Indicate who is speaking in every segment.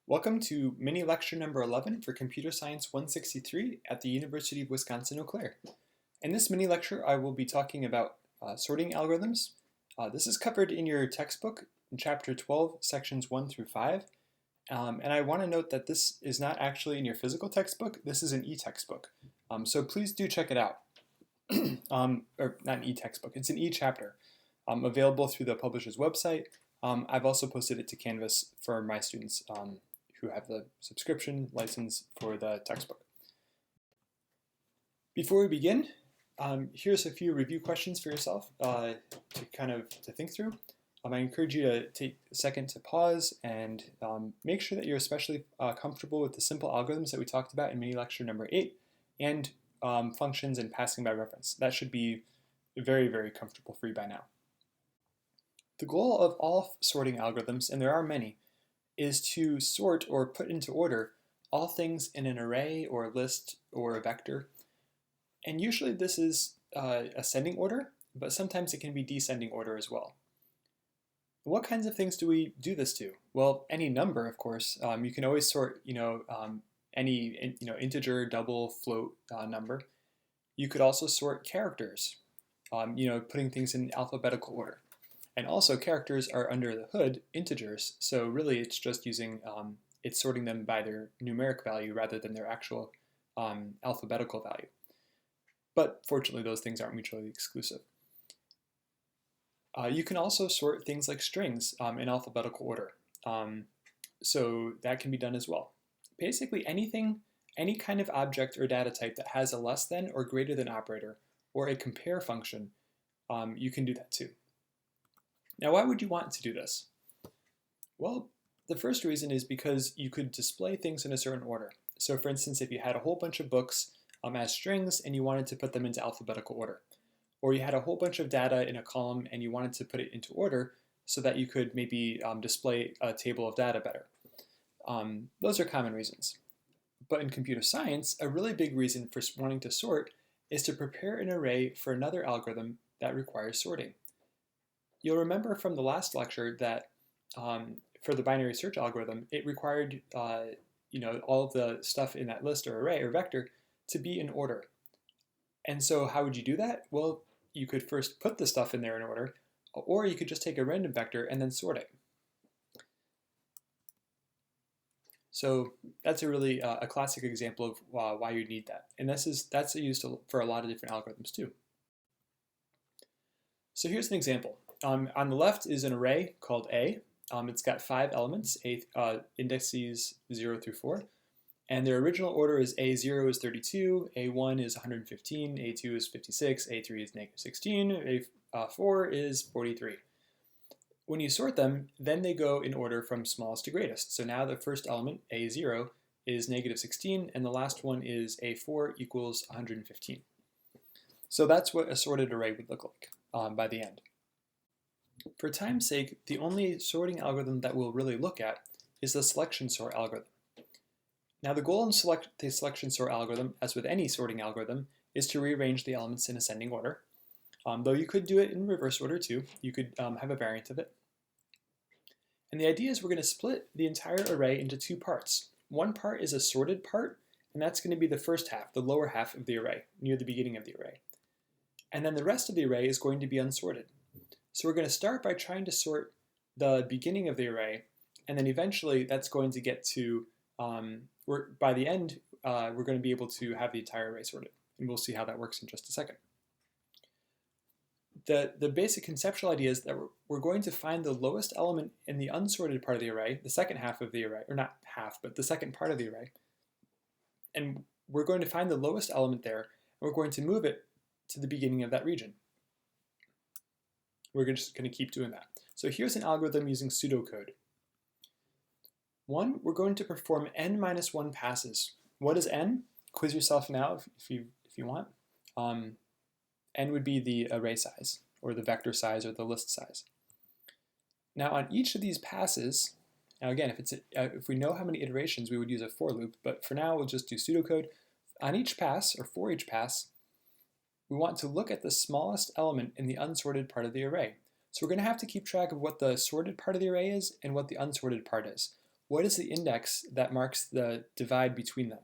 Speaker 1: Welcome to mini lecture number 11 for Computer Science 163 at the University of Wisconsin-Eau Claire. In this mini lecture, I will be talking about sorting algorithms. This is covered in your textbook in chapter 12, sections 1 through 5. And I want to note that this is not actually in your physical textbook. This is an e-textbook. So please do check it out. Or not an e-textbook, it's an e-chapter available through the publisher's website. I've also posted it to Canvas for my students who have the subscription license for the textbook. Before we begin, here's a few review questions for yourself to think through. I encourage you to take a second to pause and make sure that you're especially comfortable with the simple algorithms that we talked about in mini lecture number 8 and functions and passing by reference. That should be very, very comfortable for you by now. The goal of all sorting algorithms, and there are many, is to sort or put into order all things in an array or a list or a vector. And usually this is ascending order, but sometimes it can be descending order as well. What kinds of things do we do this to? Well, any number, of course. You can always sort, any integer, double, float number. You could also sort characters, putting things in alphabetical order. And also characters are under the hood integers, so really it's just using, it's sorting them by their numeric value rather than their actual alphabetical value. But fortunately those things aren't mutually exclusive. You can also sort things like strings in alphabetical order. So that can be done as well. Basically anything, any kind of object or data type that has a less than or greater than operator or a compare function, you can do that too. Now, why would you want to do this? Well, the first reason is because you could display things in a certain order. So for instance, if you had a whole bunch of books as strings and you wanted to put them into alphabetical order, or you had a whole bunch of data in a column and you wanted to put it into order so that you could maybe display a table of data better. Those are common reasons. But in computer science, a really big reason for wanting to sort is to prepare an array for another algorithm that requires sorting. You'll remember from the last lecture that for the binary search algorithm, it required all of the stuff in that list or array or vector to be in order. And so how would you do that? Well, you could first put the stuff in there in order, or you could just take a random vector and then sort it. So that's a really a classic example of why you need that. And that's used for a lot of different algorithms too. So here's an example. On the left is an array called A. It's got 5 elements, indices 0 through 4. And their original order is A0 is 32, A1 is 115, A2 is 56, A3 is -16, A4 is 43. When you sort them, then they go in order from smallest to greatest. So now the first element, A0, is -16, and the last one is A4 equals 115. So that's what a sorted array would look like by the end. For time's sake, the only sorting algorithm that we'll really look at is the selection sort algorithm. Now the goal in the selection sort algorithm, as with any sorting algorithm, is to rearrange the elements in ascending order. Though you could do it in reverse order too. You could have a variant of it. And the idea is we're going to split the entire array into 2 parts. One part is a sorted part, and that's going to be the first half, the lower half of the array, near the beginning of the array. And then the rest of the array is going to be unsorted. So we're going to start by trying to sort the beginning of the array, and then eventually that's going to get to, by the end, we're going to be able to have the entire array sorted. And we'll see how that works in just a second. The basic conceptual idea is that we're going to find the lowest element in the unsorted part of the array, the second half of the array, or not half, but the second part of the array. And we're going to find the lowest element there, and we're going to move it to the beginning of that region. We're just going to keep doing that. So here's an algorithm using pseudocode. We're going to perform n-1 passes. What is n? Quiz yourself now if you want. N would be the array size, or the vector size, or the list size. Now on each of these passes, now again, if we know how many iterations, we would use a for loop, but for now we'll just do pseudocode. On each pass, or for each pass, we want to look at the smallest element in the unsorted part of the array. So we're going to have to keep track of what the sorted part of the array is and what the unsorted part is. what is the index that marks the divide between them?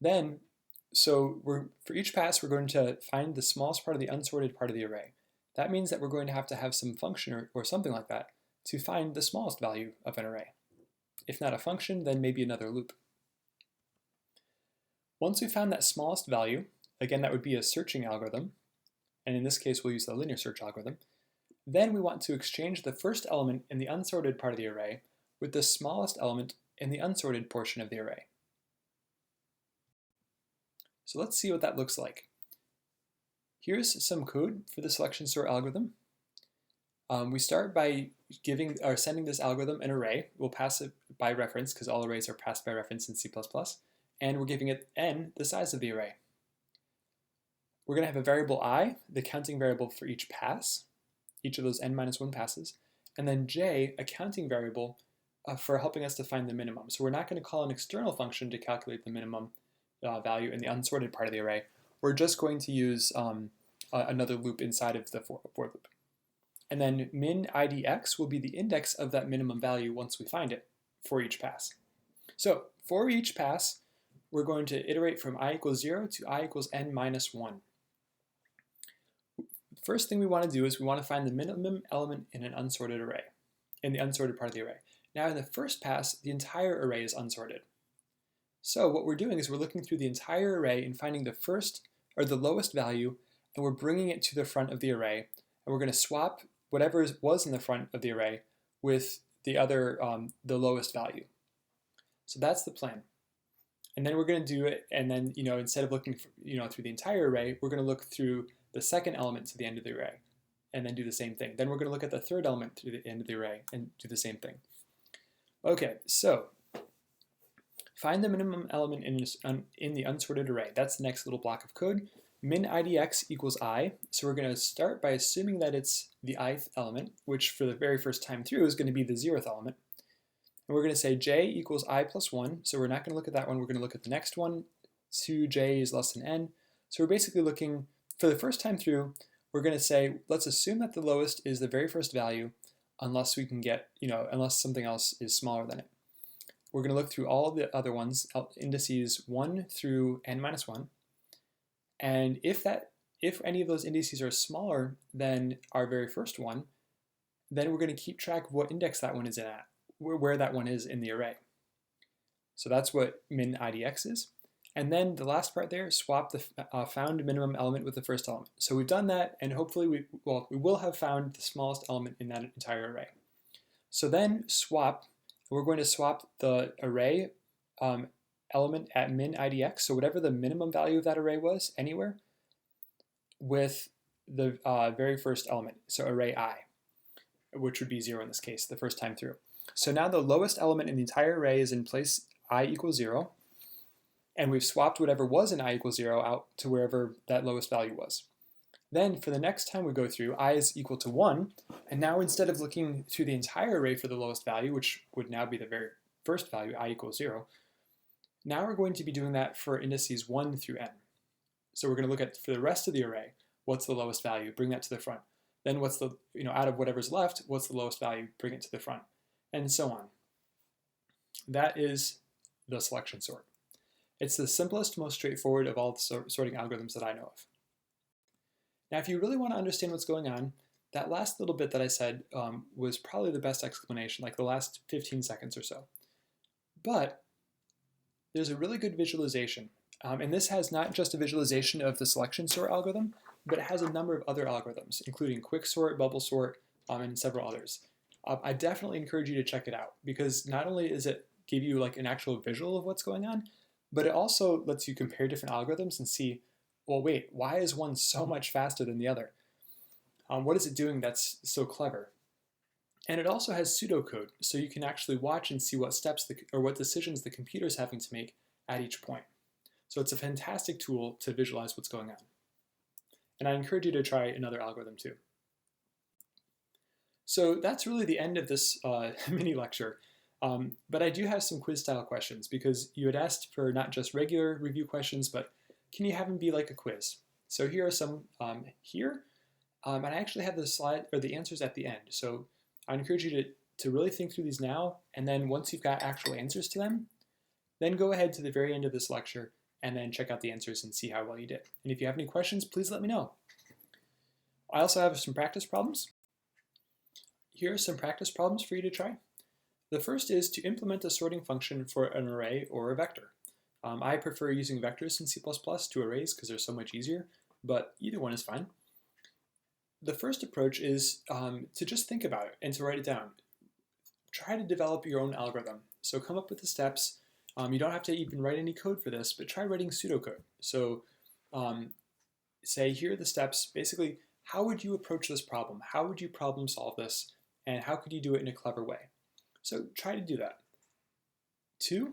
Speaker 1: Then, for each pass, we're going to find the smallest part of the unsorted part of the array. That means that we're going to have some function or something like that to find the smallest value of an array. If not a function, then maybe another loop. Once we found that smallest value, again, that would be a searching algorithm, and in this case, we'll use the linear search algorithm. Then we want to exchange the first element in the unsorted part of the array with the smallest element in the unsorted portion of the array. So let's see what that looks like. Here's some code for the selection sort algorithm. We start by sending this algorithm an array. We'll pass it by reference because all arrays are passed by reference in C++, and we're giving it n, the size of the array. We're going to have a variable I, the counting variable for each pass, each of those n-1 passes, and then j, a counting variable for helping us to find the minimum. So we're not going to call an external function to calculate the minimum value in the unsorted part of the array. We're just going to use another loop inside of the for loop. And then min idx will be the index of that minimum value once we find it for each pass. So for each pass, we're going to iterate from I equals 0 to I equals n-1. First thing we want to do is we want to find the minimum element in an unsorted array, in the unsorted part of the array. Now in the first pass, the entire array is unsorted. So what we're doing is we're looking through the entire array and finding the first or the lowest value, and we're bringing it to the front of the array, and we're going to swap whatever was in the front of the array with the other, the lowest value. So that's the plan. And then we're going to do it, and then instead of looking through the entire array, we're going to look through the second element to the end of the array, and then do the same thing. Then we're going to look at the third element to the end of the array and do the same thing. Okay, so find the minimum element in the unsorted array. That's the next little block of code. Min idx equals I. So we're going to start by assuming that it's the ith element, which for the very first time through is going to be the 0th element. And we're going to say j equals I plus 1. So we're not going to look at that one. We're going to look at the next one. 2j is less than n. So we're basically looking, for the first time through, we're going to say, let's assume that the lowest is the very first value, unless we can get, unless something else is smaller than it. We're going to look through all the other ones, indices 1 through n-1. And if any of those indices are smaller than our very first one, then we're going to keep track of what index that one is at, where that one is in the array. So that's what min idx is. And then the last part there, swap the found minimum element with the first element. So we've done that, and hopefully we will have found the smallest element in that entire array. So then we're going to swap the array element at min idx, so whatever the minimum value of that array was anywhere, with the very first element, so array I, which would be 0 in this case, the first time through. So now the lowest element in the entire array is in place I equals 0, and we've swapped whatever was in I equals 0 out to wherever that lowest value was. Then for the next time we go through, I is equal to 1, and now instead of looking through the entire array for the lowest value, which would now be the very first value, I equals 0, now we're going to be doing that for indices 1 through n. So we're going to look at, for the rest of the array, what's the lowest value, bring that to the front. Then what's the, out of whatever's left, what's the lowest value, bring it to the front, and so on. That is the selection sort. It's the simplest, most straightforward of all the sorting algorithms that I know of. Now, if you really want to understand what's going on, that last little bit that I said was probably the best explanation, like the last 15 seconds or so. But there's a really good visualization. And this has not just a visualization of the selection sort algorithm, but it has a number of other algorithms, including quicksort, bubble sort, and several others. I definitely encourage you to check it out, because not only does it give you like an actual visual of what's going on, but it also lets you compare different algorithms and see, well, wait, why is one so much faster than the other? What is it doing that's so clever? And it also has pseudocode, so you can actually watch and see what steps or what decisions the computer is having to make at each point. So it's a fantastic tool to visualize what's going on. And I encourage you to try another algorithm too. So that's really the end of this mini lecture. But I do have some quiz style questions, because you had asked for not just regular review questions, but can you have them be like a quiz? So here are some here. And I actually have the slide or the answers at the end. So I encourage you to to really think through these now, and then once you've got actual answers to them, then go ahead to the very end of this lecture and then check out the answers and see how well you did. And if you have any questions, please let me know. I also have some practice problems. Here are some practice problems for you to try. The first is to implement a sorting function for an array or a vector. I prefer using vectors in C++ to arrays because they're so much easier, but either one is fine. The first approach is to just think about it and to write it down. Try to develop your own algorithm. So come up with the steps. You don't have to even write any code for this, but try writing pseudocode. So say, here are the steps. Basically, how would you approach this problem? How would you problem solve this? And how could you do it in a clever way? So try to do that. 2,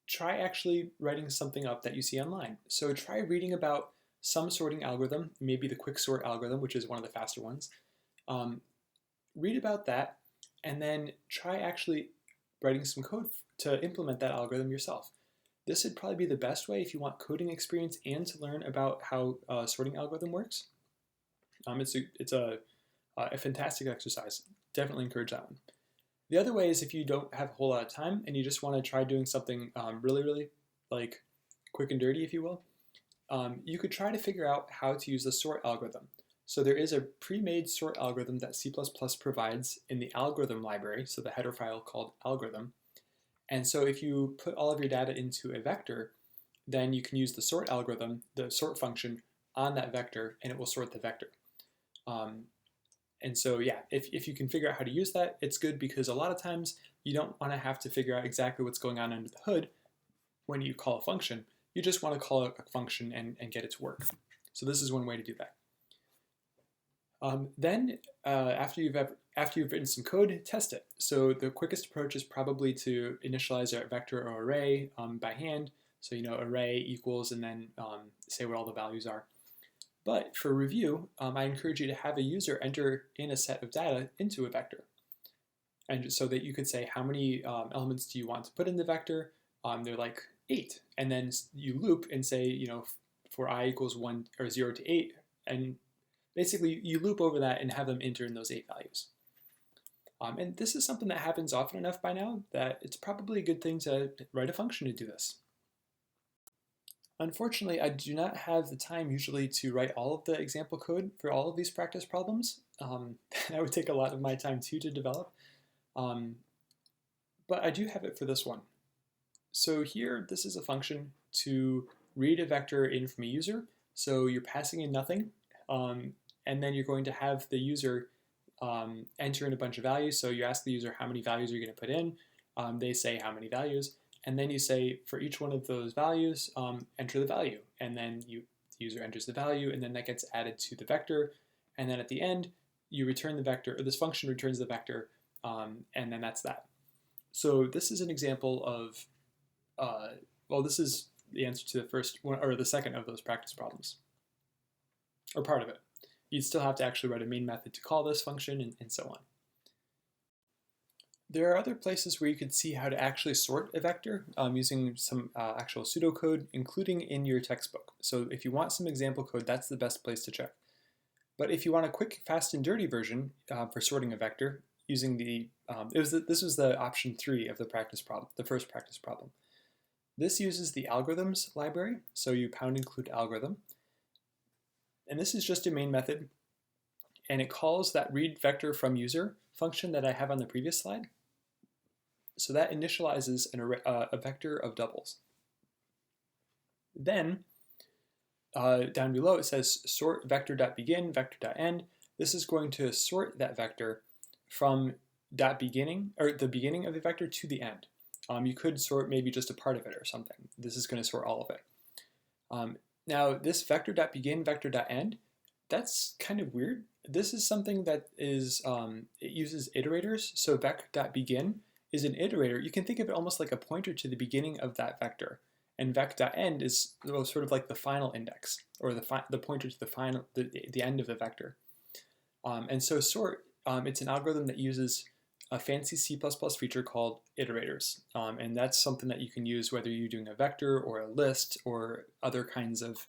Speaker 1: try actually writing something up that you see online. So try reading about some sorting algorithm, maybe the quicksort algorithm, which is one of the faster ones. Read about that, and then try actually writing some code to implement that algorithm yourself. This would probably be the best way if you want coding experience and to learn about how a sorting algorithm works. It's a fantastic exercise. Definitely encourage that one. The other way is if you don't have a whole lot of time and you just want to try doing something really like quick and dirty, if you will, you could try to figure out how to use the sort algorithm. So there is a pre-made sort algorithm that C++ provides in the algorithm library, so the header file called algorithm. And so if you put all of your data into a vector, then you can use the sort algorithm, the sort function, on that vector, and it will sort the vector. And so yeah, if you can figure out how to use that, it's good because a lot of times you don't want to have to figure out exactly what's going on under the hood when you call a function. You just want to call a function and get it to work. So this is one way to do that. Then after you've written some code, test it. So the quickest approach is probably to initialize a vector or array by hand. So array equals and then say what all the values are. But for review, I encourage you to have a user enter in a set of data into a vector. And so that you could say how many elements do you want to put in the vector. They're like 8. And then you loop and say, for I equals 1 or 0 to 8. And basically you loop over that and have them enter in those 8 values. And this is something that happens often enough by now that it's probably a good thing to write a function to do this. Unfortunately, I do not have the time usually to write all of the example code for all of these practice problems. That would take a lot of my time too to develop. But I do have it for this one. So here, this is a function to read a vector in from a user. So you're passing in nothing, and then you're going to have the user enter in a bunch of values. So you ask the user how many values are you going to put in. They say how many values. And then you say, for each one of those values, enter the value. And then the user enters the value, and then that gets added to the vector. And then at the end, you return the vector, or this function returns the vector, and then that's that. So this is an example of, well, this is the answer to the first one, or the second of those practice problems, or part of it. You'd still have to actually write a main method to call this function, and so on. There are other places where you could see how to actually sort a vector using some actual pseudocode, including in your textbook. So if you want some example code, that's the best place to check. But if you want a quick, fast, and dirty version for sorting a vector, using the this was the option 3 of the practice problem, the first practice problem. This uses the algorithms library, so you #include algorithm, and this is just a main method, and it calls that read vector from user function that I have on the previous slide. So that initializes a vector of doubles. Then down below it says sort vector.begin, vector.end. This is going to sort that vector from .beginning, or the beginning of the vector, to the end. You could sort maybe just a part of it or something. This is going to sort all of it. Now this vector.begin, vector.end, that's kind of weird. This is something that is, it uses iterators. So vec.begin is an iterator. You can think of it almost like a pointer to the beginning of that vector. And vec.end is sort of like the final index, or the pointer to the end of the vector. And so sort, it's an algorithm that uses a fancy C++ feature called iterators. And that's something that you can use whether you're doing a vector or a list or other kinds of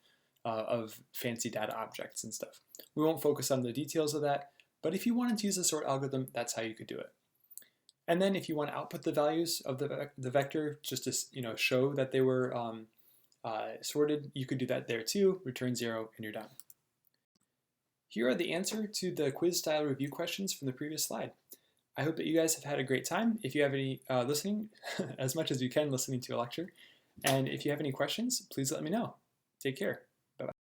Speaker 1: fancy data objects and stuff. We won't focus on the details of that, But if you wanted to use a sort algorithm, that's how you could do it. And then if you want to output the values of the vector just to show that they were sorted, you could do that there too, return 0, and you're done. Here are the answer to the quiz style review questions from the previous slide. I hope that you guys have had a great time. If you have any listening, as much as you can listening to a lecture, and if you have any questions, please let me know. Take care.